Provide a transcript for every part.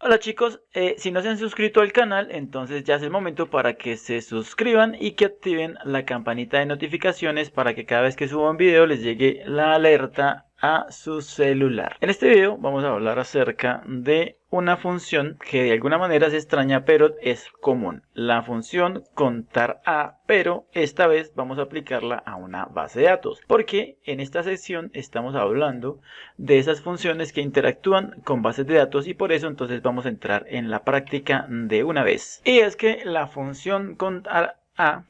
Hola chicos, si no se han suscrito al canal, entonces ya es el momento para que se suscriban y que activen la campanita de notificaciones para que cada vez que suba un video les llegue la alerta a su celular. En este video vamos a hablar acerca de una función que de alguna manera es extraña pero es común. La función contar a, pero esta vez vamos a aplicarla a una base de datos. Porque en esta sección estamos hablando de esas funciones que interactúan con bases de datos y por eso entonces vamos a entrar en la práctica de una vez. Y es que la función contar a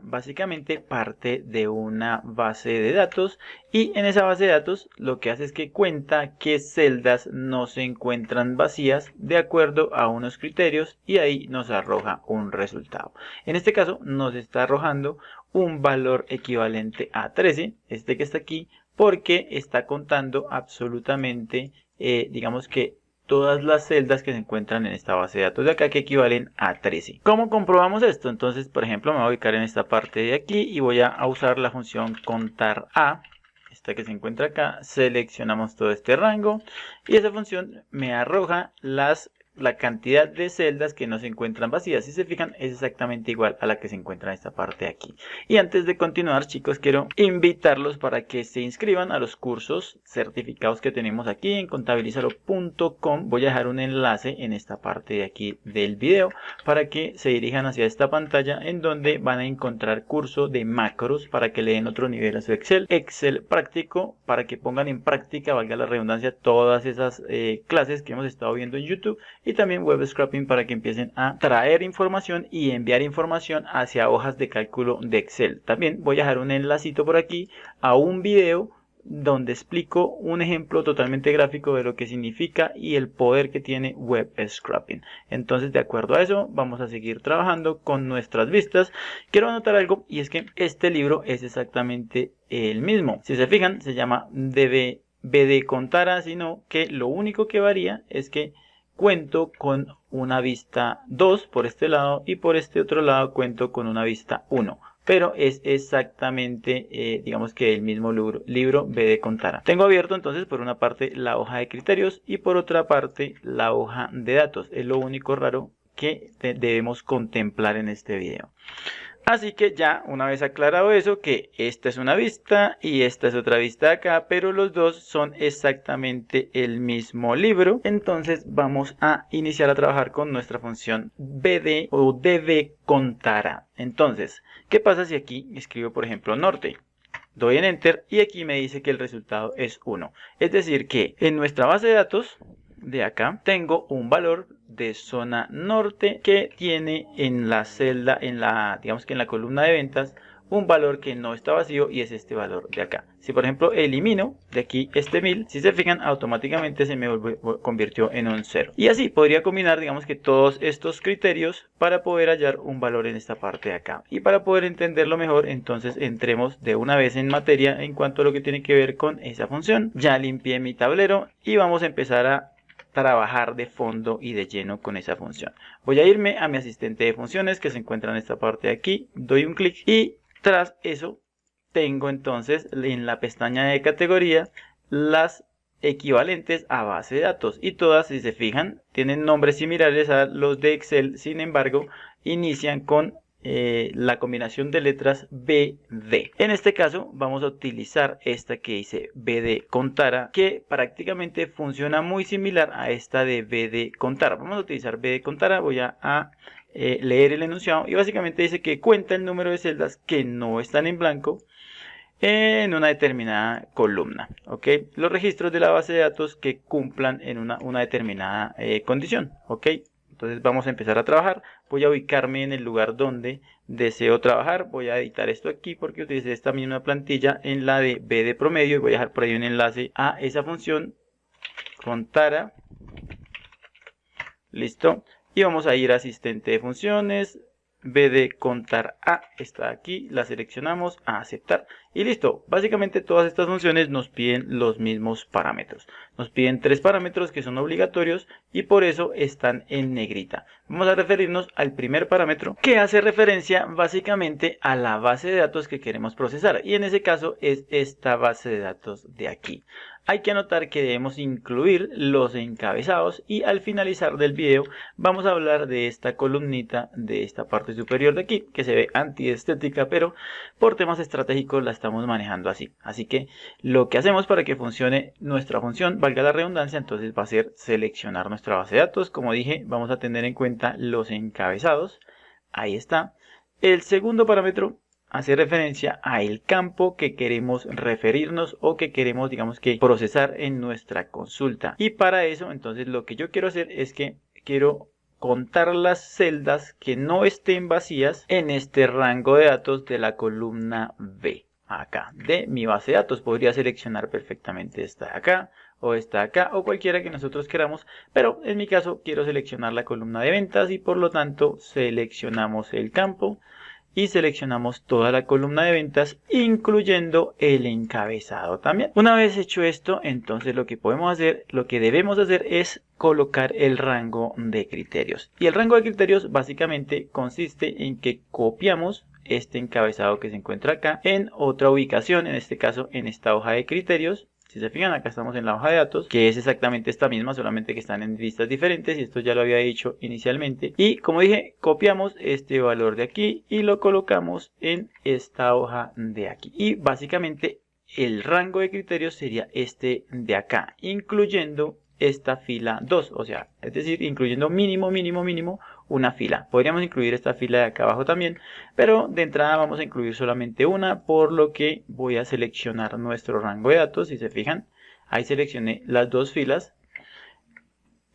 básicamente parte de una base de datos y en esa base de datos lo que hace es que cuenta qué celdas no se encuentran vacías de acuerdo a unos criterios y ahí nos arroja un resultado. En este caso nos está arrojando un valor equivalente a 13, este que está aquí, porque está contando absolutamente, digamos que todas las celdas que se encuentran en esta base de datos de acá que equivalen a 13. ¿Cómo comprobamos esto? Entonces, por ejemplo, me voy a ubicar en esta parte de aquí y voy a usar la función contar a, esta que se encuentra acá. Seleccionamos todo este rango y esa función me arroja la cantidad de celdas que no se encuentran vacías. Si se fijan, es exactamente igual a la que se encuentra en esta parte de aquí. Y antes de continuar, chicos, quiero invitarlos para que se inscriban a los cursos certificados que tenemos aquí en contabilizalo.com. Voy a dejar un enlace en esta parte de aquí del video para que se dirijan hacia esta pantalla en donde van a encontrar curso de macros para que le den otro nivel a su Excel práctico, para que pongan en práctica, valga la redundancia, todas esas clases que hemos estado viendo en YouTube. Y también web scraping para que empiecen a traer información y enviar información hacia hojas de cálculo de Excel. También voy a dejar un enlacito por aquí a un video donde explico un ejemplo totalmente gráfico de lo que significa y el poder que tiene web scraping. Entonces, de acuerdo a eso, vamos a seguir trabajando con nuestras vistas. Quiero anotar algo y es que este libro es exactamente el mismo. Si se fijan, se llama BD Contara, sino que lo único que varía es que cuento con una vista 2 por este lado y por este otro lado cuento con una vista 1. Pero es exactamente, digamos que el mismo libro BD Contara. Tengo abierto entonces por una parte la hoja de criterios y por otra parte la hoja de datos. Es lo único raro que debemos contemplar en este video. Así que ya una vez aclarado eso, que esta es una vista y esta es otra vista acá, pero los dos son exactamente el mismo libro. Entonces vamos a iniciar a trabajar con nuestra función BD o DB contara. Entonces, ¿qué pasa si aquí escribo por ejemplo norte? Doy en enter y aquí me dice que el resultado es 1. Es decir que en nuestra base de datos de acá tengo un valor de zona norte que tiene en la celda, digamos que en la columna de ventas, un valor que no está vacío y es este valor de acá. Si por ejemplo elimino de aquí este 1000, si se fijan, automáticamente se me convirtió en un 0. Y así podría combinar, digamos que todos estos criterios para poder hallar un valor en esta parte de acá. Y para poder entenderlo mejor, entonces entremos de una vez en materia en cuanto a lo que tiene que ver con esa función. Ya limpié mi tablero y vamos a empezar a trabajar de fondo y de lleno con esa función. Voy a irme a mi asistente de funciones que se encuentra en esta parte de aquí, doy un clic y tras eso tengo entonces en la pestaña de categoría las equivalentes a base de datos y todas, si se fijan, tienen nombres similares a los de Excel, sin embargo inician con la combinación de letras BD. En este caso vamos a utilizar esta que dice BD Contara, que prácticamente funciona muy similar a esta de BD Contara. Vamos a utilizar BD Contara, voy a leer el enunciado y básicamente dice que cuenta el número de celdas que no están en blanco en una determinada columna, ¿ok? Los registros de la base de datos que cumplan en una determinada condición, ¿ok? Entonces vamos a empezar a trabajar. Voy a ubicarme en el lugar donde deseo trabajar. Voy a editar esto aquí porque utilicé esta misma plantilla en la de BD promedio y voy a dejar por ahí un enlace a esa función contara. Listo. Y vamos a ir a asistente de funciones. BD contar a está aquí, la seleccionamos, a aceptar y listo. Básicamente todas estas funciones nos piden los mismos parámetros. Nos piden 3 parámetros que son obligatorios y por eso están en negrita. Vamos a referirnos al primer parámetro que hace referencia básicamente a la base de datos que queremos procesar y en ese caso es esta base de datos de aquí. Hay que anotar que debemos incluir los encabezados y al finalizar del video vamos a hablar de esta columnita de esta parte superior de aquí que se ve antiestética, pero por temas estratégicos la estamos manejando así. Así que lo que hacemos para que funcione nuestra función, valga la redundancia, entonces va a ser seleccionar nuestra base de datos. Como dije, vamos a tener en cuenta los encabezados. Ahí está. El segundo parámetro hace referencia al campo que queremos referirnos o que queremos, digamos que, procesar en nuestra consulta. Y para eso, entonces, lo que yo quiero hacer es que quiero contar las celdas que no estén vacías en este rango de datos de la columna B. Acá, de mi base de datos. Podría seleccionar perfectamente esta de acá o esta de acá o cualquiera que nosotros queramos, pero en mi caso quiero seleccionar la columna de ventas y por lo tanto seleccionamos el campo y seleccionamos toda la columna de ventas, incluyendo el encabezado también. Una vez hecho esto, entonces lo que podemos hacer, lo que debemos hacer es colocar el rango de criterios. Y el rango de criterios básicamente consiste en que copiamos este encabezado que se encuentra acá en otra ubicación, en este caso en esta hoja de criterios. Si se fijan, acá estamos en la hoja de datos, que es exactamente esta misma, solamente que están en listas diferentes, y esto ya lo había dicho inicialmente. Y como dije, copiamos este valor de aquí y lo colocamos en esta hoja de aquí. Y básicamente el rango de criterios sería este de acá, incluyendo esta fila 2, o sea, es decir, incluyendo mínimo una fila. Podríamos incluir esta fila de acá abajo también, pero de entrada vamos a incluir solamente una, por lo que voy a seleccionar nuestro rango de datos. Si se fijan, ahí seleccioné las dos filas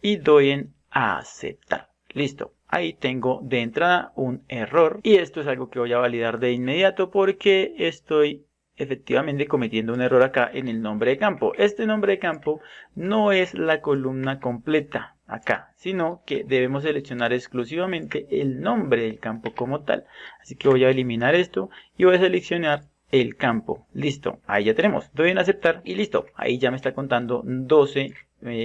y doy en aceptar. Listo, ahí tengo de entrada un error y esto es algo que voy a validar de inmediato porque estoy efectivamente cometiendo un error acá en el nombre de campo. Este nombre de campo no es la columna completa acá, sino que debemos seleccionar exclusivamente el nombre del campo como tal. Así que voy a eliminar esto y voy a seleccionar el campo. Listo, ahí ya tenemos. Doy en aceptar y listo. Ahí ya me está contando 12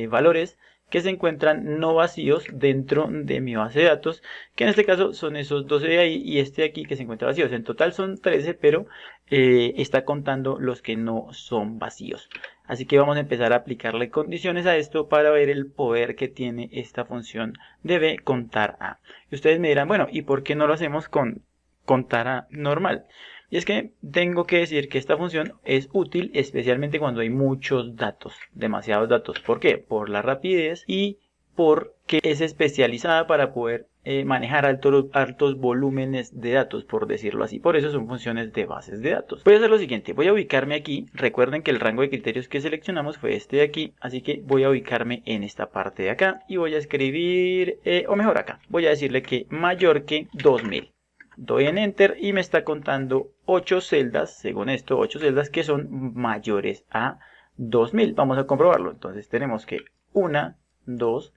valores que se encuentran no vacíos dentro de mi base de datos, que en este caso son esos 12 de ahí y este de aquí que se encuentra vacíos. En total son 13, pero está contando los que no son vacíos. Así que vamos a empezar a aplicarle condiciones a esto para ver el poder que tiene esta función de B contar A. Y ustedes me dirán, bueno, ¿y por qué no lo hacemos con contar A normal? Y es que tengo que decir que esta función es útil especialmente cuando hay muchos datos, demasiados datos. ¿Por qué? Por la rapidez y porque es especializada para poder manejar altos volúmenes de datos, por decirlo así. Por eso son funciones de bases de datos. Voy a hacer lo siguiente, voy a ubicarme aquí. Recuerden que el rango de criterios que seleccionamos fue este de aquí, así que voy a ubicarme en esta parte de acá y voy a escribir, o mejor acá, voy a decirle que mayor que 2000. Doy en enter y me está contando 8 celdas, según esto, 8 celdas que son mayores a 2000. Vamos a comprobarlo. Entonces tenemos que 1, 2,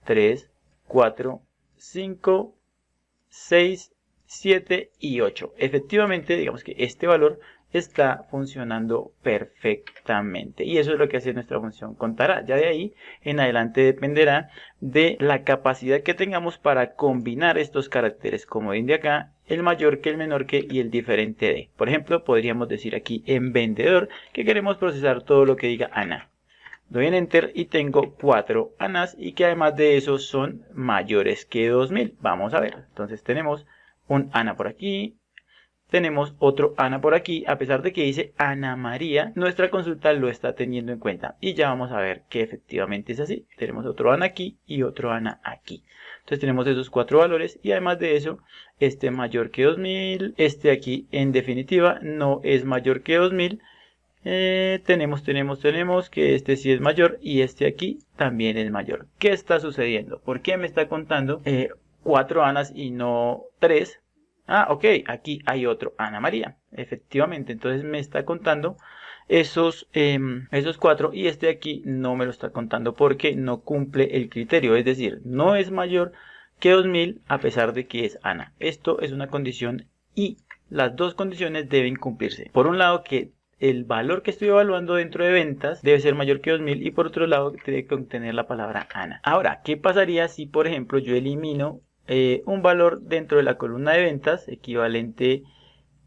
3, 4, 5, 6, 7 y 8. Efectivamente, digamos que este valor está funcionando perfectamente y eso es lo que hace nuestra función contará. Ya de ahí en adelante dependerá de la capacidad que tengamos para combinar estos caracteres comodín de acá, el mayor que, el menor que y el diferente de. Por ejemplo, podríamos decir aquí en vendedor que queremos procesar todo lo que diga Ana. Doy en enter y tengo 4 ANAs y que además de eso son mayores que 2000. Vamos a ver, entonces tenemos un ANA por aquí, tenemos otro ANA por aquí, a pesar de que dice Ana María, nuestra consulta lo está teniendo en cuenta. Y ya vamos a ver que efectivamente es así. Tenemos otro ANA aquí y otro ANA aquí. Entonces tenemos esos 4 valores y además de eso, este mayor que 2000, este aquí en definitiva no es mayor que 2000. Tenemos que este sí es mayor y este aquí también es mayor. ¿Qué está sucediendo? ¿Por qué me está contando 4 ANAs y no 3? Ah, ok, aquí hay otro Ana María, efectivamente, entonces me está contando esos 4 y este de aquí no me lo está contando porque no cumple el criterio, es decir, no es mayor que 2000 a pesar de que es Ana. Esto es una condición y las dos condiciones deben cumplirse. Por un lado, que el valor que estoy evaluando dentro de ventas debe ser mayor que 2000 y por otro lado debe contener la palabra Ana. Ahora, ¿qué pasaría si por ejemplo yo elimino un valor dentro de la columna de ventas equivalente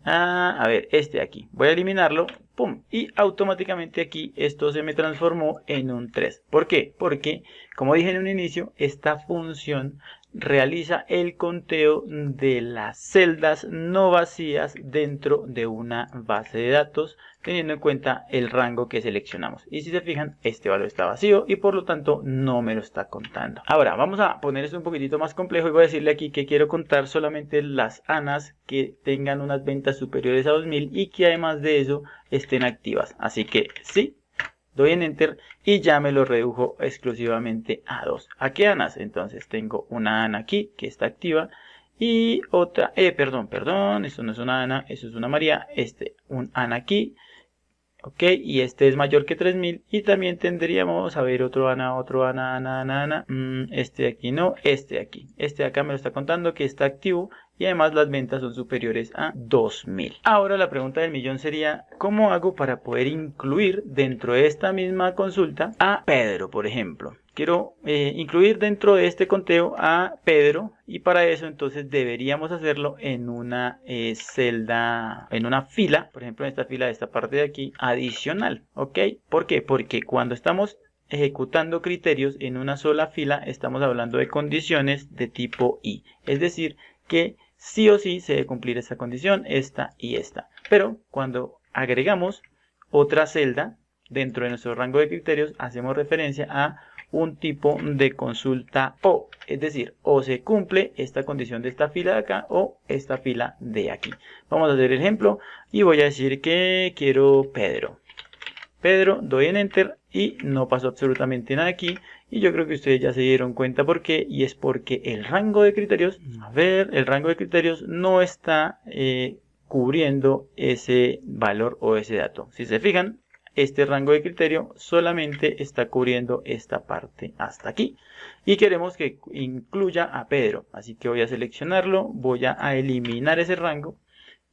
a ver, este de aquí. Voy a eliminarlo, pum, y automáticamente aquí esto se me transformó en un 3. ¿Por qué? Porque, como dije en un inicio, esta función realiza el conteo de las celdas no vacías dentro de una base de datos, teniendo en cuenta el rango que seleccionamos. Y si se fijan, este valor está vacío y por lo tanto no me lo está contando. Ahora vamos a poner esto un poquitito más complejo y voy a decirle aquí que quiero contar solamente las ANAs que tengan unas ventas superiores a 2000 y que además de eso estén activas. Así que sí, doy en Enter y ya me lo redujo exclusivamente a 2. ¿A qué ANAs? Entonces tengo una ANA aquí que está activa y otra, perdón, esto no es una ANA, eso es una María, un ANA aquí. Ok, y este es mayor que 3000 y también tendríamos, a ver, otro ANA, este de aquí no, este de aquí. Este de acá me lo está contando que está activo y además las ventas son superiores a 2000. Ahora la pregunta del millón sería, ¿cómo hago para poder incluir dentro de esta misma consulta a Pedro, por ejemplo? Quiero incluir dentro de este conteo a Pedro y para eso entonces deberíamos hacerlo en una celda, en una fila, por ejemplo en esta fila de esta parte de aquí, adicional, ¿ok? ¿Por qué? Porque cuando estamos ejecutando criterios en una sola fila estamos hablando de condiciones de tipo I, es decir que sí o sí se debe cumplir esta condición, esta y esta, pero cuando agregamos otra celda dentro de nuestro rango de criterios hacemos referencia a un tipo de consulta O, es decir, o se cumple esta condición de esta fila de acá o esta fila de aquí. Vamos a hacer el ejemplo y voy a decir que quiero Pedro. Pedro, doy en Enter y no pasó absolutamente nada aquí. Y yo creo que ustedes ya se dieron cuenta por qué. Y es porque el rango de criterios, el rango de criterios no está cubriendo ese valor o ese dato. Si se fijan, este rango de criterio solamente está cubriendo esta parte hasta aquí. Y queremos que incluya a Pedro. Así que voy a seleccionarlo, voy a eliminar ese rango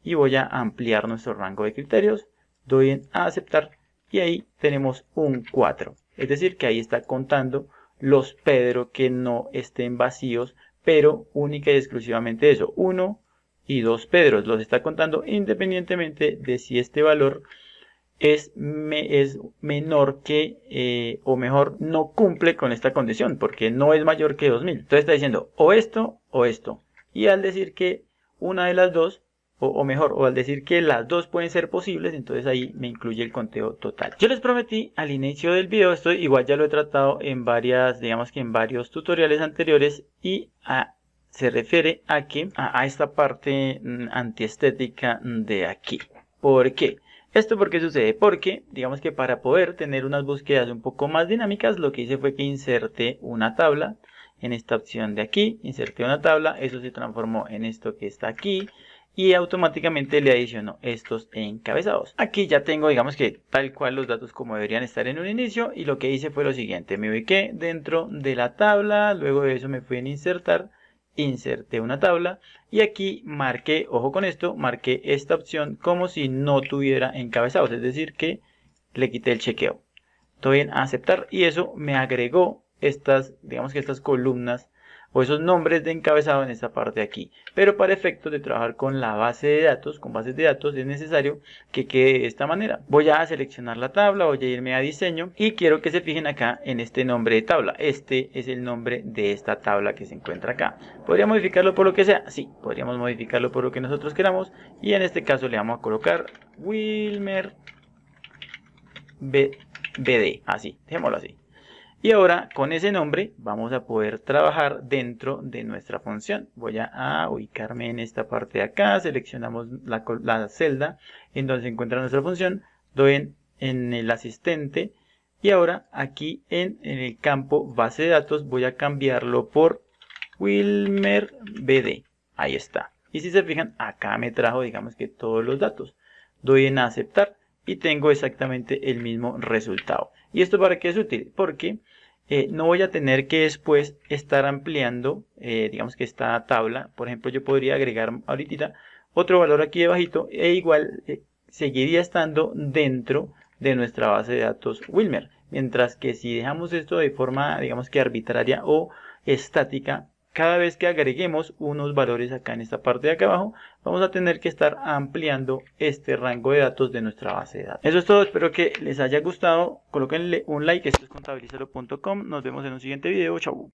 y voy a ampliar nuestro rango de criterios. Doy en aceptar y ahí tenemos un 4. Es decir, que ahí está contando los Pedro que no estén vacíos, pero única y exclusivamente eso, 1 y 2 Pedros. Los está contando independientemente de si este valor es menor que, o mejor, no cumple con esta condición, porque no es mayor que 2000. Entonces está diciendo o esto o esto. Y al decir que una de las dos, o mejor, o al decir que las dos pueden ser posibles, entonces ahí me incluye el conteo total. Yo les prometí al inicio del video, esto igual ya lo he tratado en digamos que en varios tutoriales anteriores, y se refiere a esta parte antiestética de aquí. ¿Por qué? ¿Esto por qué sucede? Porque, digamos que para poder tener unas búsquedas un poco más dinámicas, lo que hice fue que inserté una tabla en esta opción de aquí, inserté una tabla, eso se transformó en esto que está aquí, y automáticamente le adiciono estos encabezados. Aquí ya tengo, digamos que tal cual los datos como deberían estar en un inicio, y lo que hice fue lo siguiente, me ubiqué dentro de la tabla, luego de eso me fui en insertar, inserté una tabla y aquí marqué, ojo con esto, marqué esta opción como si no tuviera encabezados, es decir que le quité el chequeo. Doy en aceptar y eso me agregó estas, digamos que estas columnas o esos nombres de encabezado en esta parte de aquí. Pero para efectos de trabajar con la base de datos, con bases de datos, es necesario que quede de esta manera. Voy a seleccionar la tabla, voy a irme a diseño y quiero que se fijen acá en este nombre de tabla. Este es el nombre de esta tabla que se encuentra acá. ¿Podría modificarlo por lo que sea? Sí, podríamos modificarlo por lo que nosotros queramos. Y en este caso le vamos a colocar Wilmer BD, así, dejémoslo así. Y ahora con ese nombre vamos a poder trabajar dentro de nuestra función. Voy a ubicarme en esta parte de acá, seleccionamos la celda en donde se encuentra nuestra función, doy en el asistente y ahora aquí en el campo base de datos voy a cambiarlo por Wilmer BD. Ahí está. Y si se fijan, acá me trajo, digamos que todos los datos. Doy en aceptar y tengo exactamente el mismo resultado. ¿Y esto para qué es útil? Porque no voy a tener que después estar ampliando, digamos que esta tabla. Por ejemplo, yo podría agregar ahorita otro valor aquí debajito e igual seguiría estando dentro de nuestra base de datos Wilmer. Mientras que si dejamos esto de forma, digamos que arbitraria o estática, cada vez que agreguemos unos valores acá en esta parte de acá abajo, vamos a tener que estar ampliando este rango de datos de nuestra base de datos. Eso es todo, espero que les haya gustado. Colóquenle un like, esto es contabilizalo.com. Nos vemos en un siguiente video. Chau.